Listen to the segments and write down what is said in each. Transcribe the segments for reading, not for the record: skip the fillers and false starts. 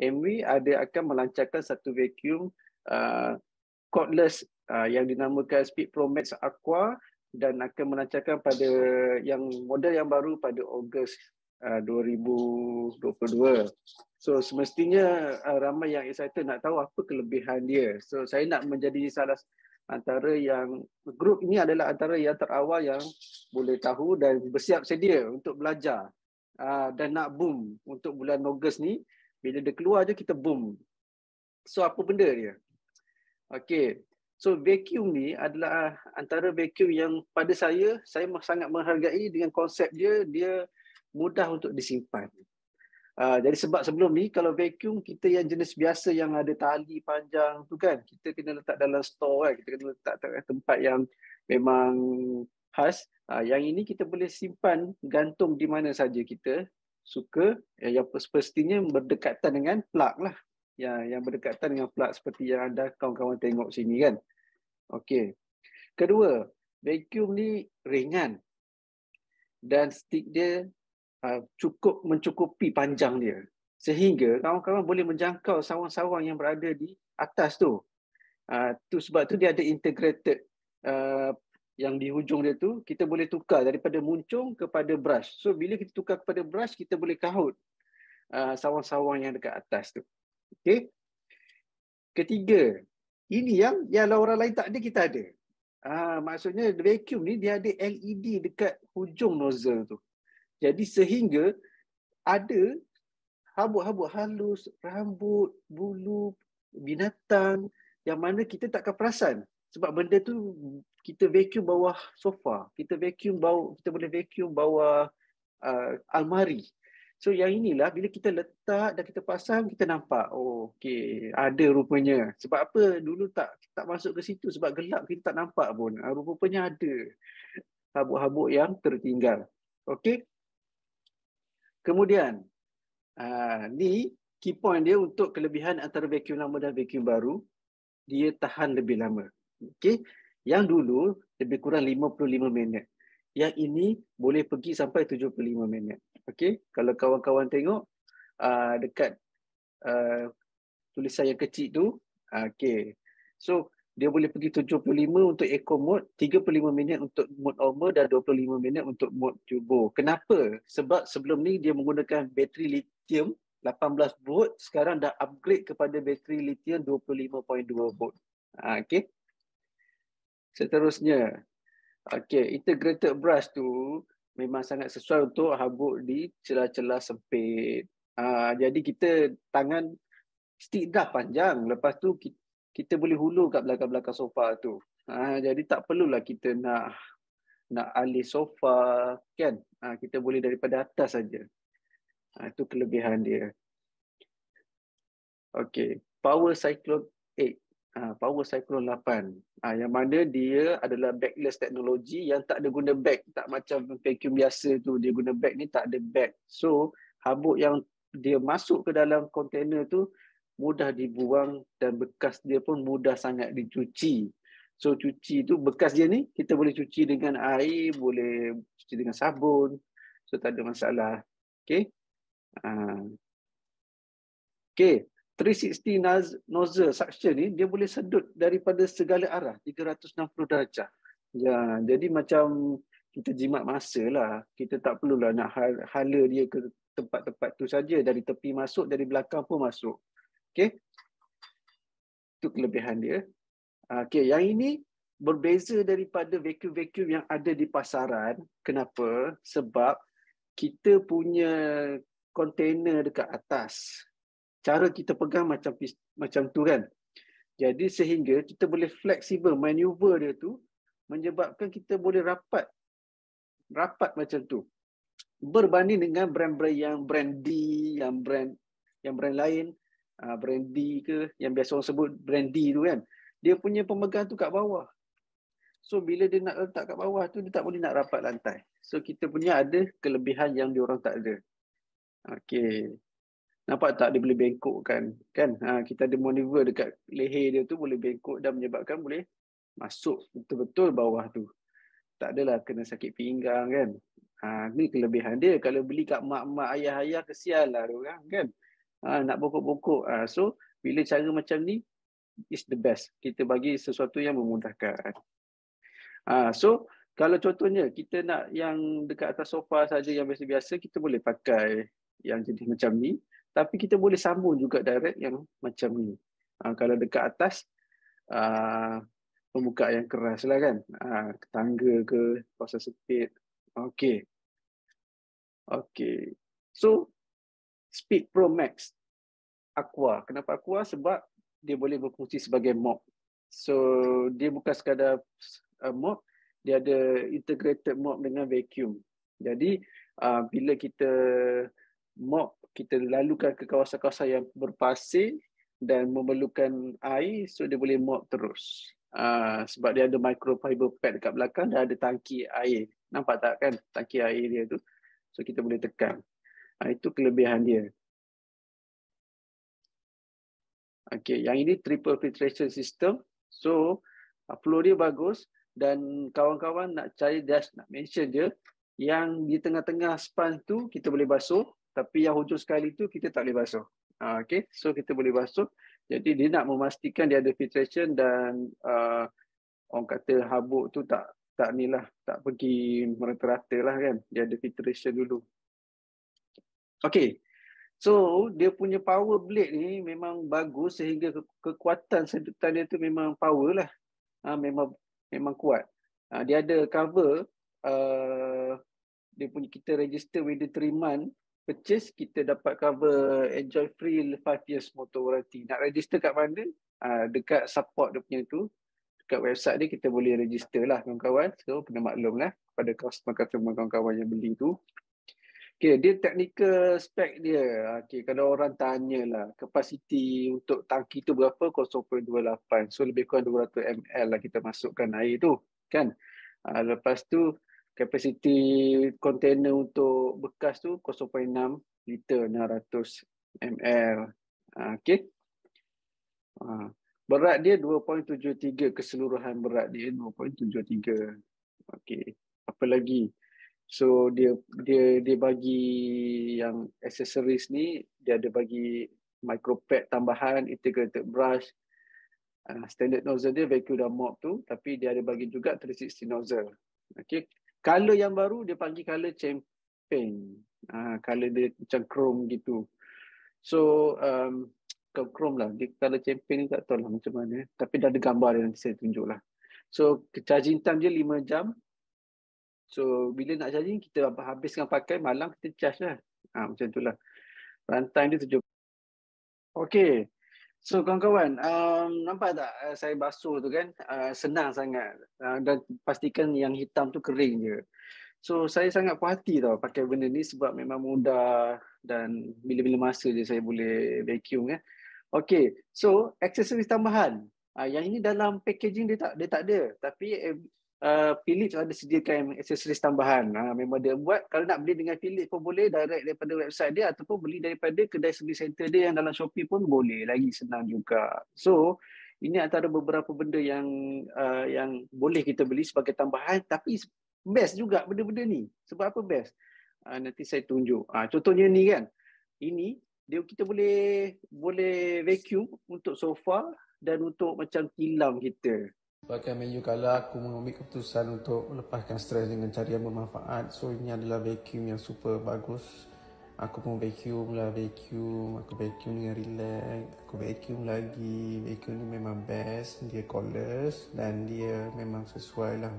MV ada akan melancarkan satu vacuum cordless yang dinamakan Speed Pro Max Aqua dan akan melancarkan pada yang model yang baru pada Ogos 2022. So semestinya ramai yang excited nak tahu apa kelebihan dia. So saya nak menjadi salah antara yang grup ini adalah antara yang terawal yang boleh tahu dan bersiap sedia untuk belajar dan nak boom untuk bulan Ogos ni. Bila dia keluar je kita boom. So apa benda dia? Okey. So vacuum ni adalah antara vacuum yang pada saya sangat menghargai dengan konsep dia mudah untuk disimpan. Jadi sebab sebelum ni kalau vacuum kita yang jenis biasa yang ada tali panjang tu kan, kita kena letak dalam store kan, kita kena letak tempat yang memang khas. Yang ini kita boleh simpan gantung di mana saja kita suka, yang pastinya berdekatan dengan plug lah. Yang berdekatan dengan plug seperti yang anda kawan-kawan tengok sini kan. Okey. Kedua, vacuum ni ringan dan stick dia cukup mencukupi panjang dia. Sehingga kawan-kawan boleh menjangkau sawang-sawang yang berada di atas tu. Tu sebab tu dia ada integrated yang di hujung dia tu, kita boleh tukar daripada muncung kepada brush. So bila kita tukar kepada brush, kita boleh kahut sawang-sawang yang dekat atas tu. Okey. Ketiga, ini yang orang lain tak ada, kita ada. Maksudnya vacuum ni dia ada LED dekat hujung nozzle tu. Jadi sehingga ada habuk-habuk halus, rambut, bulu, binatang yang mana kita takkan perasan. Sebab benda tu kita vacuum bawah sofa, kita boleh vacuum bawah almari. So yang inilah bila kita letak dan kita pasang, kita nampak, oh okey, ada rupanya. Sebab apa dulu tak masuk ke situ sebab gelap, kita tak nampak pun. Rupanya ada habuk-habuk yang tertinggal. Okey. Kemudian ni key point dia untuk kelebihan antara vacuum lama dan vacuum baru, dia tahan lebih lama. Okey. Yang dulu lebih kurang 55 minit. Yang ini boleh pergi sampai 75 minit. Okey. Kalau kawan-kawan tengok dekat tulisan yang kecil tu, okey. So dia boleh pergi 75 untuk eco mode, 35 minit untuk mode normal dan 25 minit untuk mode turbo. Kenapa? Sebab sebelum ni dia menggunakan bateri lithium 18 volt, sekarang dah upgrade kepada bateri lithium 25.2 volt. Okey. Seterusnya, okey, integrated brush tu memang sangat sesuai untuk habuk di celah-celah sempit. Jadi kita tangan stick dah panjang, lepas tu kita boleh hulur kat belakang-belakang sofa tu. Jadi tak perlulah kita nak alih sofa kan. Kita boleh daripada atas saja. Itu kelebihan dia. Okey, Power Cyclone 8. Power Cyclone 8. Yang mana dia adalah backless teknologi yang tak ada guna bag. Tak macam vacuum biasa tu, dia guna bag, ni tak ada bag. So, habuk yang dia masuk ke dalam kontainer tu mudah dibuang dan bekas dia pun mudah sangat dicuci. So cuci tu, bekas dia ni kita boleh cuci dengan air, boleh cuci dengan sabun. So tak ada masalah. Okay. Okay. 360 nozzle suction ni dia boleh sedut daripada segala arah 360 darjah. Ya, jadi macam kita jimat masa lah. Kita tak perlulah nak hala dia ke tempat-tempat tu saja. Dari tepi masuk, dari belakang pun masuk. Okay. Itu kelebihan dia. Okay, yang ini berbeza daripada vacuum-vacuum yang ada di pasaran. Kenapa? Sebab kita punya kontainer dekat atas. Cara kita pegang macam tu kan. Jadi sehingga kita boleh fleksibel, maneuver dia tu menyebabkan kita boleh rapat macam tu. Berbanding dengan brand-brand yang brand D, yang brand lain, brand D ke, yang biasa orang sebut brand D tu kan, dia punya pemegang tu kat bawah. So bila dia nak letak kat bawah tu, dia tak boleh nak rapat lantai. So kita punya ada kelebihan yang diorang tak ada. Okey. Nampak tak dia boleh bengkok kan? Kita ada maneuver dekat leher dia tu, boleh bengkok dan menyebabkan boleh masuk betul-betul bawah tu. Tak adalah kena sakit pinggang kan. Ni kelebihan dia. Kalau beli kat mak-mak, ayah-ayah, kesianlah diorang kan. nak bongkok-bongkok. So bila cara macam ni is the best. Kita bagi sesuatu yang memudahkan. So kalau contohnya kita nak yang dekat atas sofa saja yang biasa-biasa, kita boleh pakai yang jenis macam ni. Tapi kita boleh sambung juga direct yang macam ni. Kalau dekat atas, pembuka yang keras lah kan. Tangga ke, kawasan sempit. Okay. So, Speed Pro Max Aqua. Kenapa Aqua? Sebab dia boleh berfungsi sebagai mop. So, dia bukan sekadar mop, dia ada integrated mop dengan vacuum. Jadi, bila kita mop, kita lalukan ke kawasan-kawasan yang berpasir dan memerlukan air, so dia boleh mop terus. Sebab dia ada microfiber pad dekat belakang dan ada tangki air. Nampak tak kan tangki air dia tu? So kita boleh tekan. Itu kelebihan dia. Okay, yang ini triple filtration system. So flow dia bagus dan kawan-kawan nak cari dash, nak mention dia, yang di tengah-tengah sponge tu kita boleh basuh, tapi yang hujung sekali tu kita tak boleh basuh. Okay, so kita boleh basuh. Jadi dia nak memastikan dia ada filtration dan orang kata habuk tu tak pergi merata-rata lah kan. Dia ada filtration dulu. Okay, so dia punya power blade ni memang bagus sehingga kekuatan sedutan dia tu memang power lah. Memang kuat. Dia ada cover, dia punya kita register within 3 month purchase, kita dapat cover enjoy free 5 years motor warranty. Nak register kat mana? Dekat support dia punya tu, dekat website dia kita boleh register lah kawan-kawan. So kena maklum lah kepada customer kawan-kawan yang beli tu. Okay, dia technical spec dia. Okay, kalau orang tanyalah kapasiti untuk tangki tu berapa, 0.28. So lebih kurang 200 ml lah kita masukkan air tu kan. Lepas tu kapasiti kontainer untuk bekas tu 0.6 liter, 600 ml. Okay. Berat dia 2.73, keseluruhan berat dia 2.73. Okay. Apa lagi? So dia bagi yang accessories ni, dia ada bagi micro pad tambahan, integrated brush, standard nozzle dia vacuum dan mop tu, tapi dia ada bagi juga 360 nozzle. Okay. Color yang baru dia panggil color champagne. Color dia macam chrome gitu. So chrome lah, dia color champagne ni tak tahu lah macam mana, tapi dah ada gambar dia, nanti saya tunjuk lah. So charging time dia 5 jam. So bila nak charging, kita habiskan pakai, malam kita charge lah. Macam itulah. Runtime dia 7. Okay. So kawan-kawan, nampak tak saya basuh tu kan? Senang sangat. Dan pastikan yang hitam tu kering je. So saya sangat puas hati tau pakai benda ni sebab memang mudah dan bila-bila masa je saya boleh vacuum kan. Okay. So aksesoris tambahan. Yang ini dalam packaging dia tak ada. Tapi Philips ada sediakan aksesoris tambahan. Memang dia buat. Kalau nak beli dengan Philips pun boleh, direct daripada website dia, ataupun beli daripada kedai service center dia yang dalam Shopee pun boleh. Lagi senang juga. So ini antara beberapa benda yang boleh kita beli sebagai tambahan, tapi best juga benda-benda ni. Sebab apa best? Nanti saya tunjuk. Contohnya ni kan. Ini kita boleh vacuum untuk sofa dan untuk macam tilam kita. Sebagai menu kalau aku mengambil keputusan untuk melepaskan stres dengan cara yang bermanfaat, so ini adalah vacuum yang super bagus. Aku pun vacuum, aku vacuum dengan relax, aku vacuum lagi. Vacuum ni memang best, dia cordless dan dia memang sesuai lah.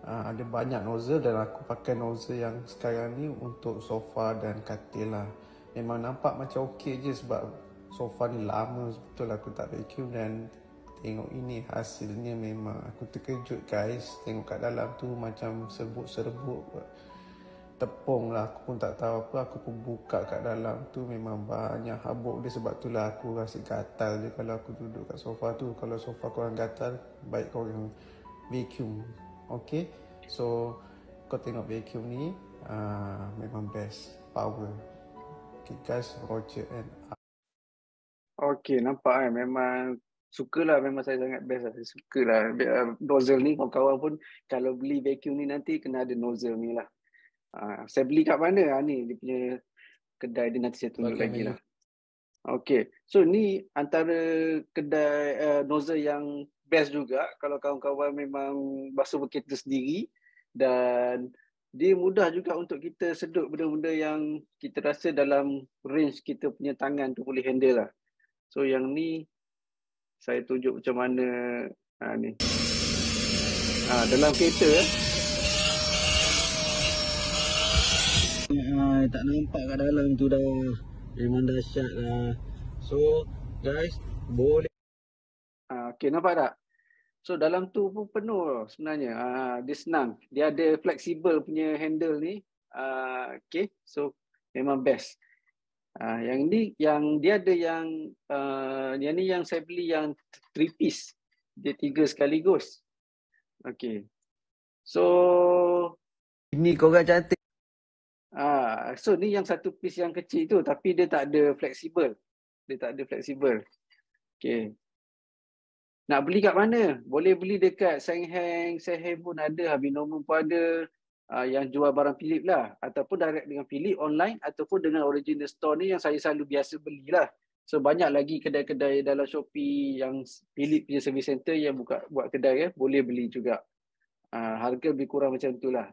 Ada banyak nozzle dan aku pakai nozzle yang sekarang ni untuk sofa dan katil lah. Memang nampak macam okey je sebab sofa ni lama betul aku tak vacuum, dan tengok ini hasilnya memang aku terkejut guys. Tengok kat dalam tu macam serbuk-serbuk tepung lah, aku pun tak tahu apa. Aku pun buka kat dalam tu memang banyak habuk dia. Sebab tu lah aku rasa gatal je kalau aku duduk kat sofa tu. Kalau sofa korang gatal, baik korang vacuum. Okay, so kau tengok vacuum ni memang best, power. Okay guys, Roger and Okay, nampak kan? Memang sukalah, memang saya sangat best lah. Saya sukalah nozzle ni. Kawan-kawan pun kalau beli vacuum ni nanti kena ada nozzle ni lah. Saya beli kat mana? Ni dia punya kedai dia, nanti saya tunjuk lagi lah. Okey. So ni antara kedai nozzle yang best juga kalau kawan-kawan memang basuh berkereta sendiri, dan dia mudah juga untuk kita sedut benda-benda yang kita rasa dalam range kita punya tangan tu boleh handle lah. So yang ni saya tunjuk macam mana ni. Dalam kereta tak nampak kat dalam tu dah. Memang dahsyat lah. So guys, boleh okey, nampak tak? So dalam tu pun penuh tau sebenarnya. Dia senang. Dia ada flexible punya handle ni. Okey, so memang best. Yang ni yang dia ada yang ni yang saya beli yang 3 piece. Dia 3 sekaligus. Okey. So ini korang cantik. so ni yang 1 piece yang kecil tu tapi dia tak ada flexible. Dia tak ada flexible. Okey. Nak beli kat mana? Boleh beli dekat Sengheng pun ada, Harvey Norman pun ada. Yang jual barang Philips lah, ataupun direct dengan Philips online ataupun dengan original store ni yang saya selalu biasa belilah. So banyak lagi kedai-kedai dalam Shopee yang Philips punya service center yang buat kedai boleh beli juga. Harga lebih kurang macam itulah.